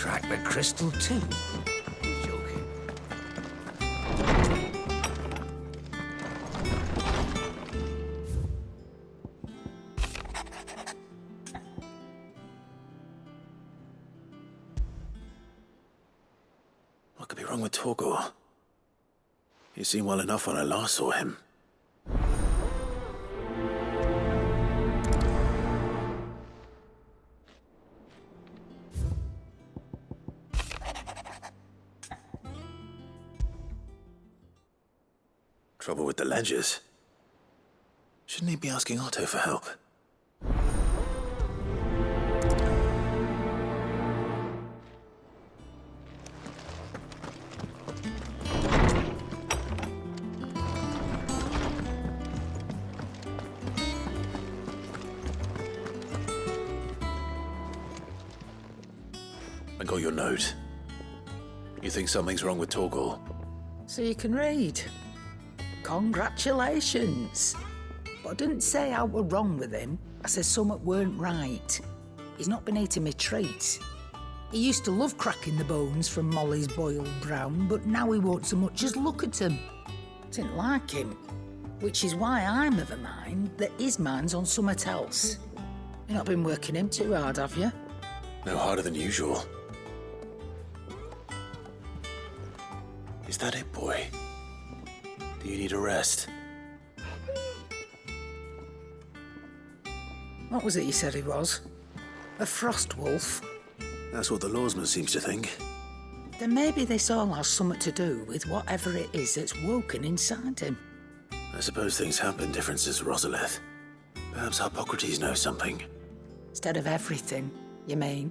crack the crystal too? Joking. What could be wrong with Torgor? He seemed well enough when I last saw him. Trouble with the ledgers. Shouldn't he be asking Otto for help? I got your note. You think something's wrong with Torgor? So you can read. Congratulations. But I didn't say I were wrong with him. I said something weren't right. He's not been eating me treats. He used to love cracking the bones from Molly's boiled brown, but now he won't so much as look at them. Didn't like him. Which is why I'm of a mind that his mind's on something else. You've not been working him too hard, have you? No harder than usual. Is that it, boy? Do you need a rest? What was it you said he was? A frost wolf? That's what the lawsman seems to think. Then maybe this all has something to do with whatever it is that's woken inside him. I suppose things have been different since Rosalith. Perhaps Hippocrates knows something. Instead of everything, you mean?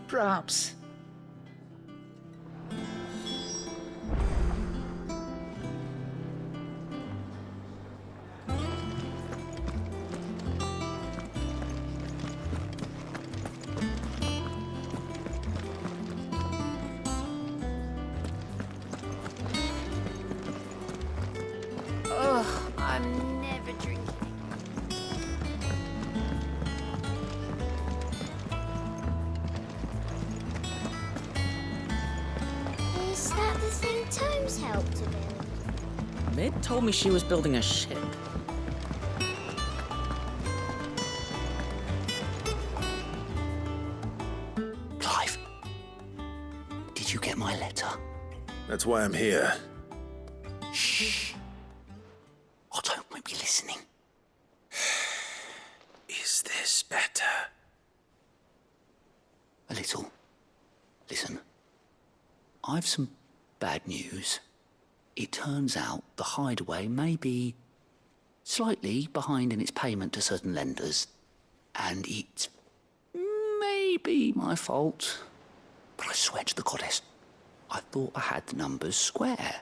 Perhaps. I'm never drinking. Is that the thing Tomes helped to build? Mid told me she was building a ship. Clive, did you get my letter? That's why I'm here. Shh. Otto won't be listening. Is this better? A little. Listen, I've some bad news. It turns out the hideaway may be slightly behind in its payment to certain lenders, and it may be my fault. But I swear to the goddess, I thought I had the numbers square.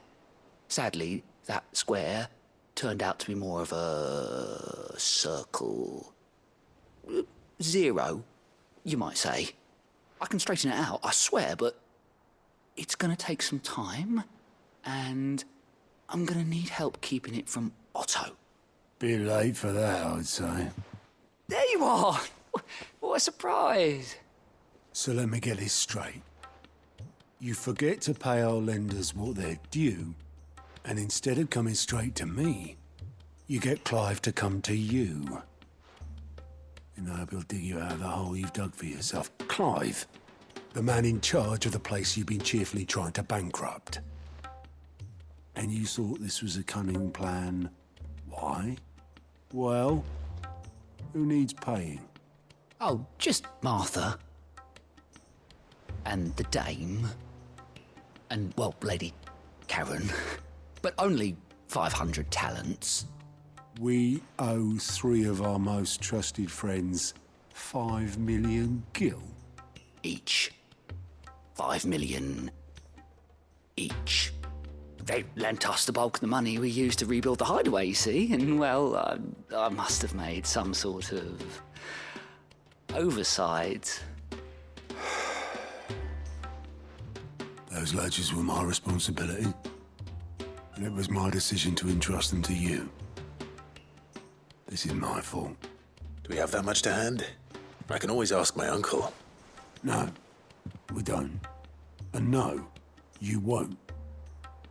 Sadly, that square turned out to be more of a circle. Zero, you might say. I can straighten it out, I swear, but it's gonna take some time, and I'm gonna need help keeping it from Otto. Bit late for that, I'd say. There you are! What a surprise! So let me get this straight. You forget to pay our lenders what they're due, and instead of coming straight to me, you get Clive to come to you. And I hope he'll dig you out of the hole you've dug for yourself. Clive, the man in charge of the place you've been cheerfully trying to bankrupt. And you thought this was a cunning plan. Why? Well, who needs paying? Oh, just Martha. And the dame. And, well, Lady Karen. But only 500 talents. We owe 3 of our most trusted friends 5 million gil. Each. 5 million each. They lent us the bulk of the money we used to rebuild the hideaway, you see, and, well, I must have made some sort of oversight. Those ledgers were my responsibility, and it was my decision to entrust them to you. This is my fault. Do we have that much to hand? I can always ask my uncle. No, we don't. And no, you won't.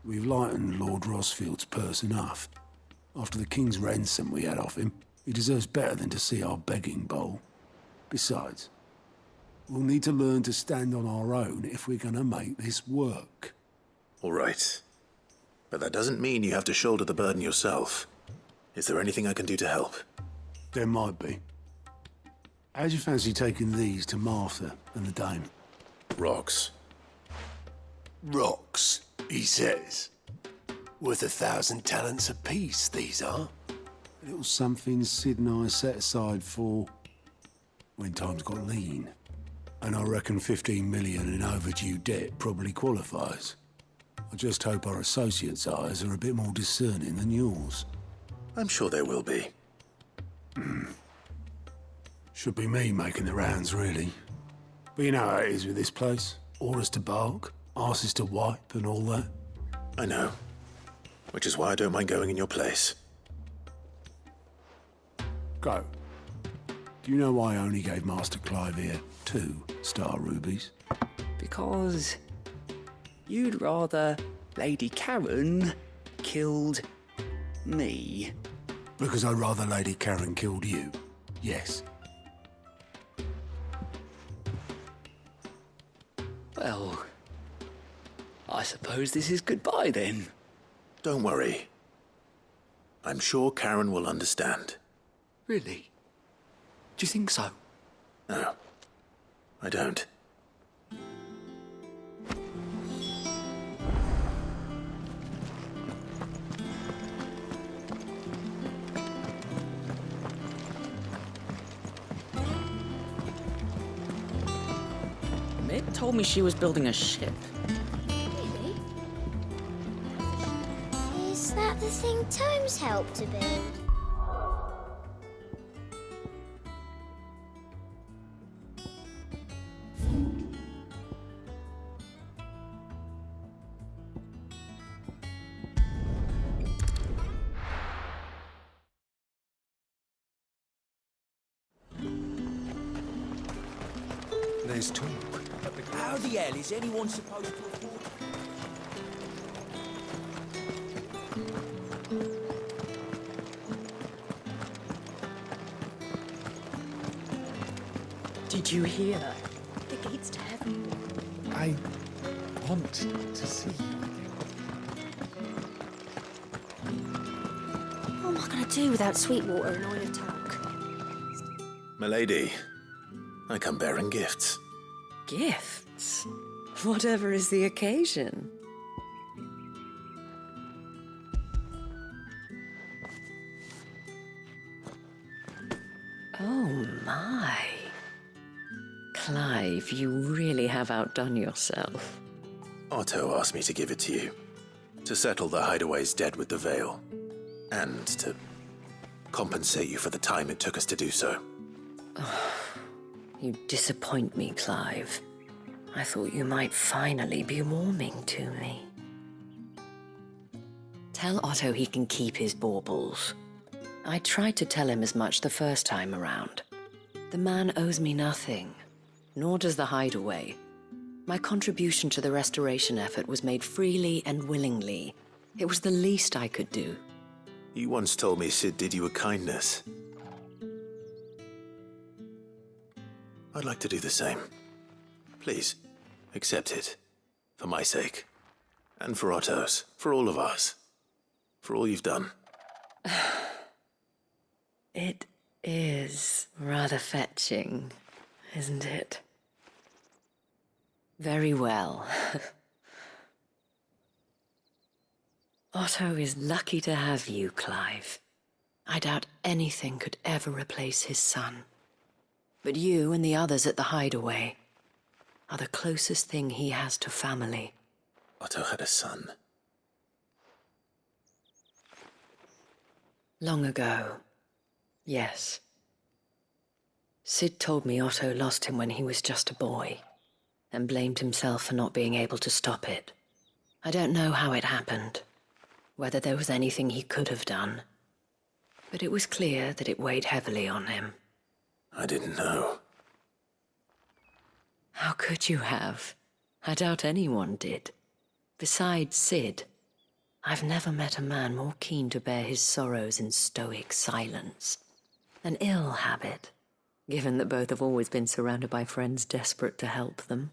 We've lightened Lord Rosfield's purse enough. After the king's ransom we had off him, he deserves better than to see our begging bowl. Besides, we'll need to learn to stand on our own if we're gonna make this work. All right. But that doesn't mean you have to shoulder the burden yourself. Is there anything I can do to help? There might be. How'd you fancy taking these to Martha and the Dame? Rocks. Rocks, he says. Worth 1,000 talents apiece, these are. A little something Sid and I set aside for when times got lean. And I reckon 15 million in overdue debt probably qualifies. I just hope our associates' eyes are a bit more discerning than yours. I'm sure there will be. Should be me making the rounds, really. But you know how it is with this place. Orders to bark, arses to wipe, and all that. I know. Which is why I don't mind going in your place. Go. Do you know why I only gave Master Clive here 2 star rubies? Because you'd rather Lady Karen killed me. Because I'd rather Lady Karen killed you. Yes. Well, I suppose this is goodbye then. Don't worry. I'm sure Karen will understand. Really? Do you think so? No, I don't. Mick told me she was building a ship. Really? Is that the thing Tomes helped to build? There's talk. How the hell is anyone supposed to afford... Did you hear? The gates to heaven. I want to see you again. What am I going to do without Sweetwater and Oil of Talc? Milady, I come bearing gifts. Gifts? Whatever is the occasion. Oh my. Clive, you really have outdone yourself. Otto asked me to give it to you. To settle the Hideaway's debt with the Veil. And to compensate you for the time it took us to do so. You disappoint me, Clive. I thought you might finally be warming to me. Tell Otto he can keep his baubles. I tried to tell him as much the first time around. The man owes me nothing, nor does the Hideaway. My contribution to the restoration effort was made freely and willingly. It was the least I could do. You once told me Sid did you a kindness. I'd like to do the same. Please, accept it. For my sake. And for Otto's. For all of us. For all you've done. It is rather fetching, isn't it? Very well. Otto is lucky to have you, Clive. I doubt anything could ever replace his son. But you and the others at the Hideaway are the closest thing he has to family. Otto had a son. Long ago, yes. Sid told me Otto lost him when he was just a boy, and blamed himself for not being able to stop it. I don't know how it happened, whether there was anything he could have done, but it was clear that it weighed heavily on him. I didn't know. How could you have? I doubt anyone did. Besides Sid, I've never met a man more keen to bear his sorrows in stoic silence. An ill habit, given that both have always been surrounded by friends desperate to help them.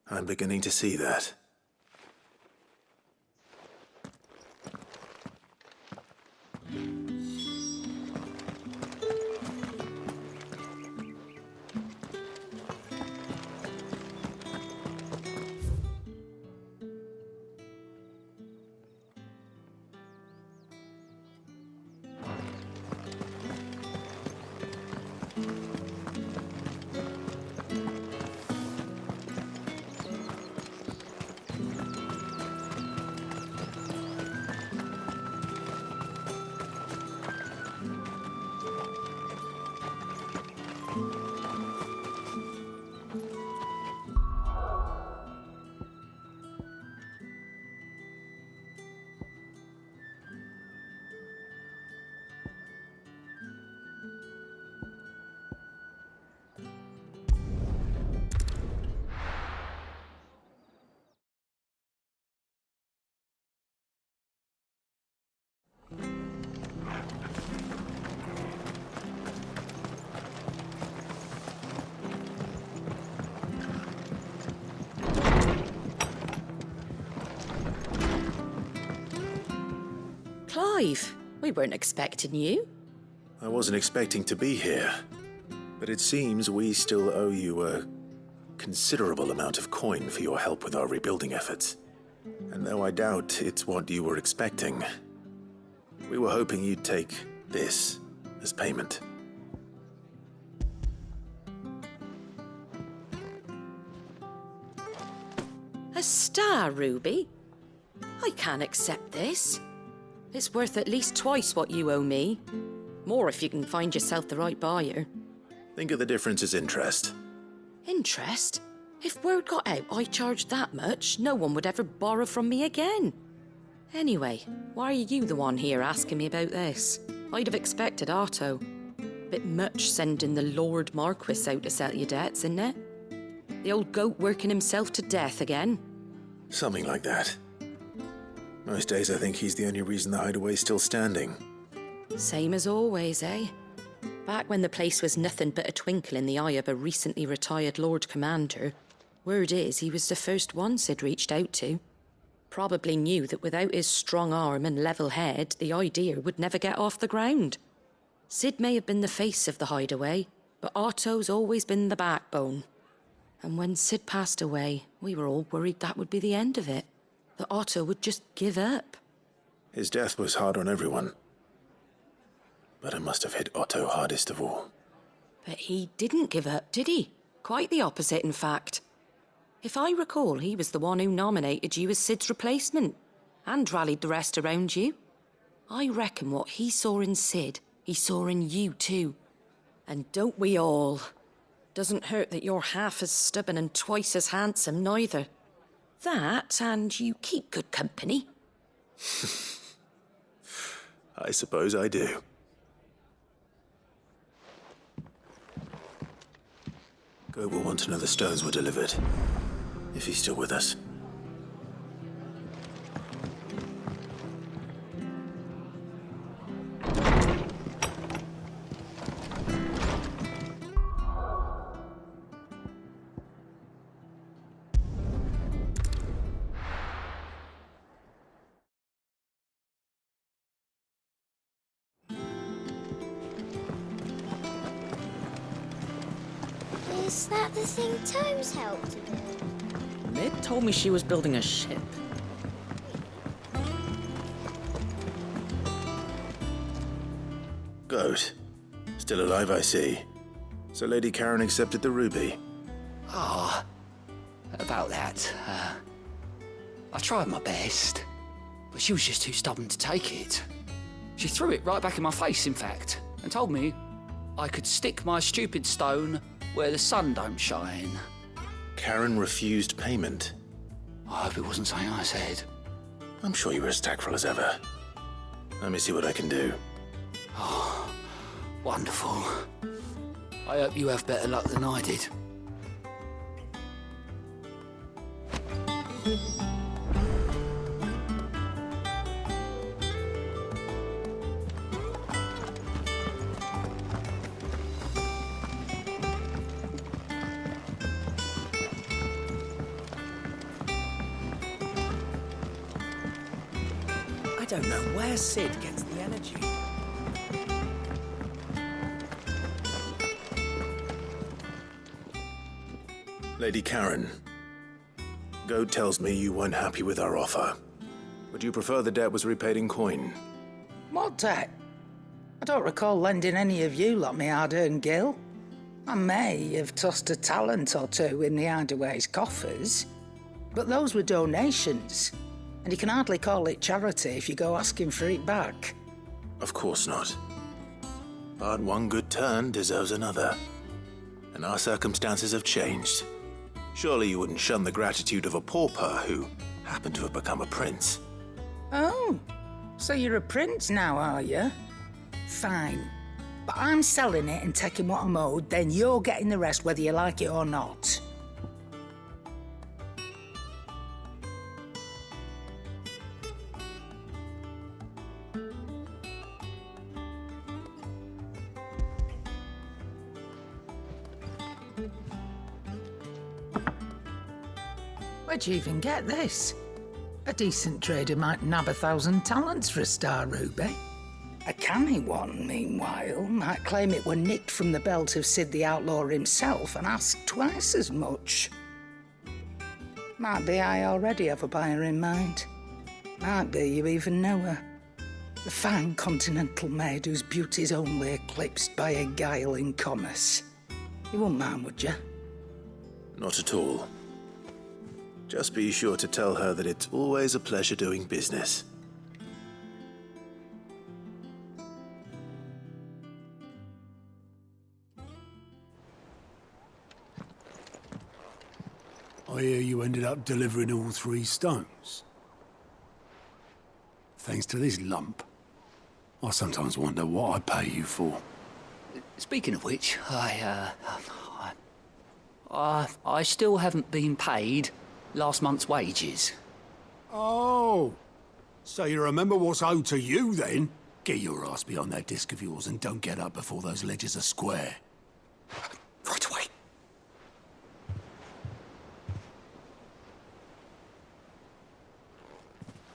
I'm beginning to see that. Clive, we weren't expecting you. I wasn't expecting to be here, but it seems we still owe you a considerable amount of coin for your help with our rebuilding efforts. And though I doubt it's what you were expecting, we were hoping you'd take this as payment. A star ruby? I can't accept this. It's worth at least twice what you owe me. More if you can find yourself the right buyer. Think of the difference as interest. Interest? If word got out I charged that much, no one would ever borrow from me again. Anyway, why are you the one here asking me about this? I'd have expected Otto. Bit much sending the Lord Marquis out to settle your debts, isn't it? The old goat working himself to death again. Something like that. Most days I think he's the only reason the hideaway's still standing. Same as always, eh? Back when the place was nothing but a twinkle in the eye of a recently retired Lord Commander, word is he was the first one Sid reached out to. Probably knew that without his strong arm and level head, the idea would never get off the ground. Sid may have been the face of the hideaway, but Otto's always been the backbone. And when Sid passed away, we were all worried that would be the end of it. That Otto would just give up. His death was hard on everyone. But it must have hit Otto hardest of all. But he didn't give up, did he? Quite the opposite, in fact. If I recall, he was the one who nominated you as Sid's replacement, and rallied the rest around you. I reckon what he saw in Sid, he saw in you too. And don't we all? Doesn't hurt that you're half as stubborn and twice as handsome, neither. That, and you keep good company. I suppose I do. Goat will want to know the stones were delivered, if he's still with us. Is that the thing Tomes helped to build? Mid told me she was building a ship. Goat. Still alive, I see. So Lady Karen accepted the ruby. Ah, about that. I tried my best, but she was just too stubborn to take it. She threw it right back in my face, in fact, and told me I could stick my stupid stone where the sun don't shine. Karen refused payment. I hope it wasn't something I said. I'm sure you were as tactful as ever. Let me see what I can do. Oh, wonderful. I hope you have better luck than I did. I don't know where Sid gets the energy. Lady Karen, Goad tells me you weren't happy with our offer. Would you prefer the debt was repaid in coin? What debt? I don't recall lending any of you lot me hard-earned gil. I may have tossed a talent or two in the Hideaway's coffers, but those were donations, and you can hardly call it charity if you go asking for it back. Of course not. But one good turn deserves another. And our circumstances have changed. Surely you wouldn't shun the gratitude of a pauper who happened to have become a prince. Oh, so you're a prince now, are you? Fine. But I'm selling it and taking what I'm owed, then you're getting the rest whether you like it or not. Where'd you even get this? A decent trader might nab 1,000 talents for a star ruby. A canny one, meanwhile, might claim it were nicked from the belt of Sid the Outlaw himself and ask twice as much. Might be I already have a buyer in mind. Might be you even know her. The fine continental maid whose beauty's only eclipsed by a guile in commerce. You wouldn't mind, would you? Not at all. Just be sure to tell her that it's always a pleasure doing business. I hear you ended up delivering all 3 stones. Thanks to this lump. I sometimes wonder what I pay you for. Speaking of which, I still haven't been paid last month's wages. Oh, so you remember what's owed to you, then? Get your ass behind that disc of yours and don't get up before those ledgers are square. Right away.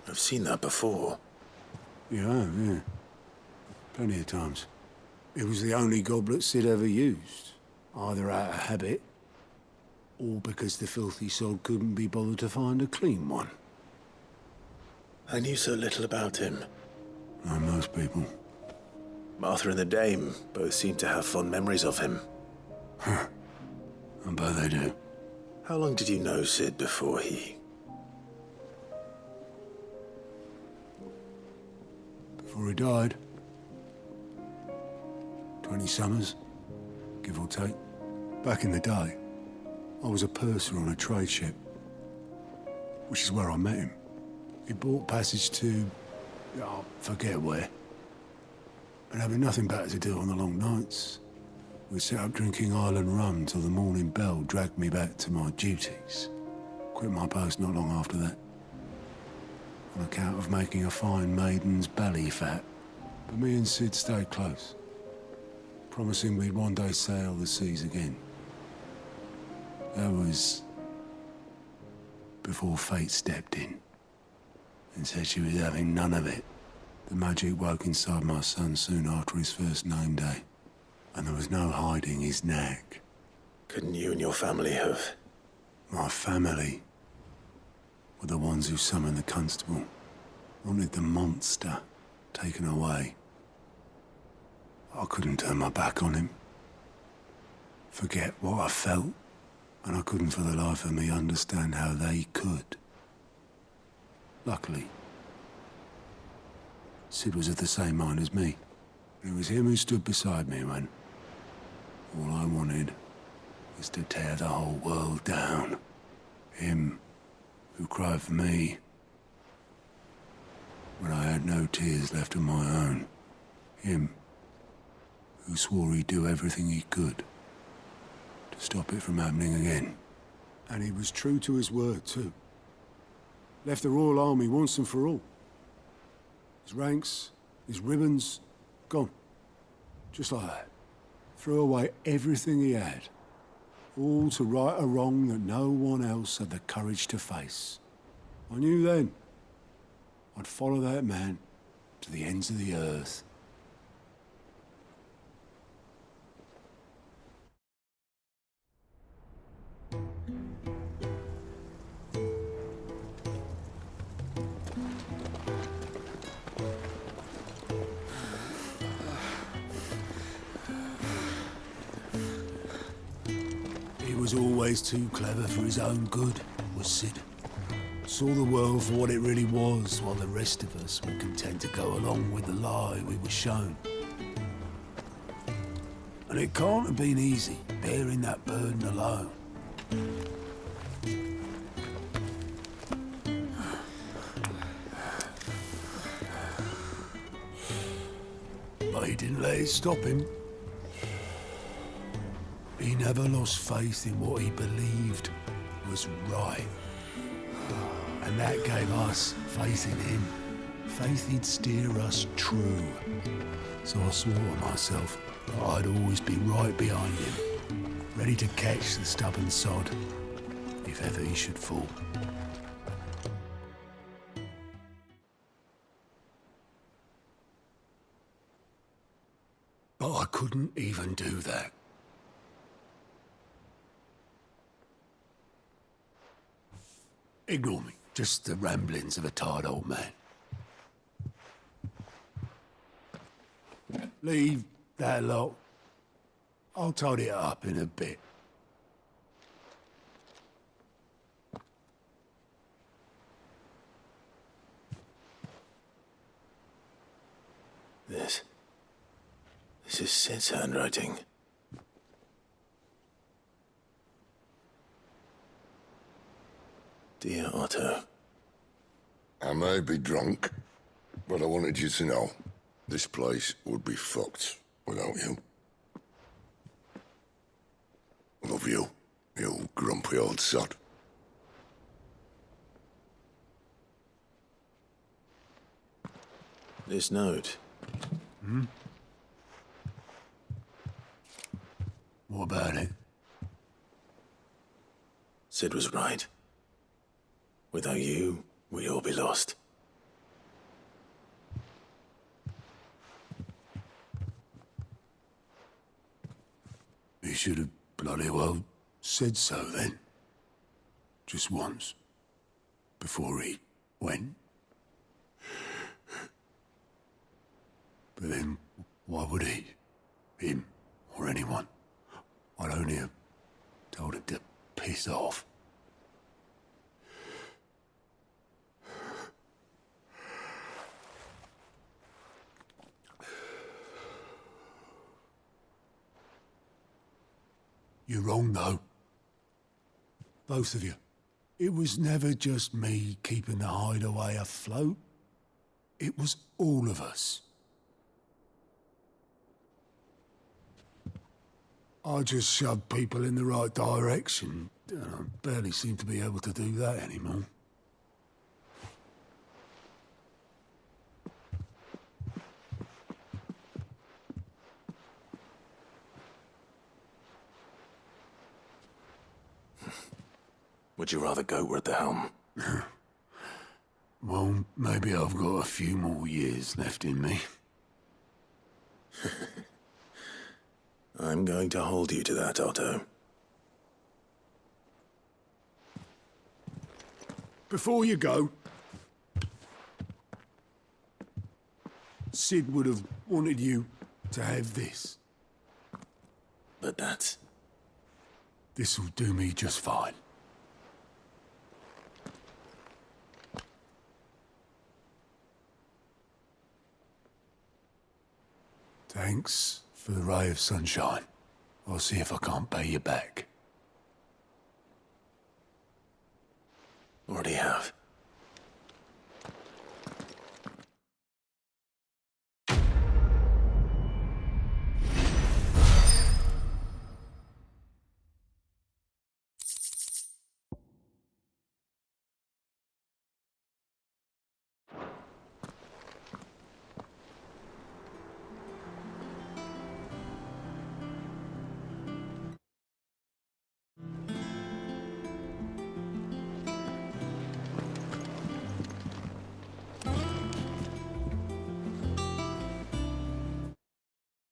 I've seen that before. Yeah. Plenty of times. It was the only goblet Sid ever used, either out of habit or because the filthy sod couldn't be bothered to find a clean one. I knew so little about him. Like most people. Martha and the Dame both seem to have fond memories of him. I bet they do. How long did you know Sid before he... Before he died. 20 summers, give or take. Back in the day, I was a purser on a trade ship, which is where I met him. He bought passage to... I forget where. But having nothing better to do on the long nights, we set up drinking island rum till the morning bell dragged me back to my duties. Quit my post not long after that, on account of making a fine maiden's belly fat. But me and Sid stayed close, promising we'd one day sail the seas again. That was before fate stepped in and said she was having none of it. The magic woke inside my son soon after his first name day, and there was no hiding his nag. Couldn't you and your family have... My family were the ones who summoned the constable, wanted the monster taken away. I couldn't turn my back on him, forget what I felt, and I couldn't for the life of me understand how they could. Luckily, Sid was of the same mind as me. It was him who stood beside me when all I wanted was to tear the whole world down. Him who cried for me when I had no tears left of my own. Him who swore he'd do everything he could stop it from happening again. And he was true to his word, too. Left the Royal Army once and for all. His ranks, his ribbons, gone. Just like that. Threw away everything he had. All to right a wrong that no one else had the courage to face. I knew then I'd follow that man to the ends of the earth. He was always too clever for his own good, was Sid. Saw the world for what it really was, while the rest of us were content to go along with the lie we were shown. And it can't have been easy, bearing that burden alone. But he didn't let it stop him. He never lost faith in what he believed was right. And that gave us faith in him. Faith he'd steer us true. So I swore to myself that I'd always be right behind him, ready to catch the stubborn sod, if ever he should fall. But I couldn't even do that. Ignore me. Just the ramblings of a tired old man. Leave that lot. I'll tidy it up in a bit. This is Sid's handwriting. Dear Otto. I may be drunk, but I wanted you to know this place would be fucked without you. Love you, you grumpy old sod. This note. What about it? Sid was right. Without you, we'd all be lost. He should have bloody well said so then. Just once. Before he went. But then, why would he? Him, or anyone? I'd only have told him to piss off. You're wrong, though. Both of you. It was never just me keeping the hideaway afloat. It was all of us. I just shoved people in the right direction. I barely seem to be able to do that anymore. Would you rather goat were at the helm? Well, maybe I've got a few more years left in me. I'm going to hold you to that, Otto. Before you go, Sid would have wanted you to have this. But that's... This'll do me just fine. Thanks for the ray of sunshine. I'll see if I can't pay you back. Already have.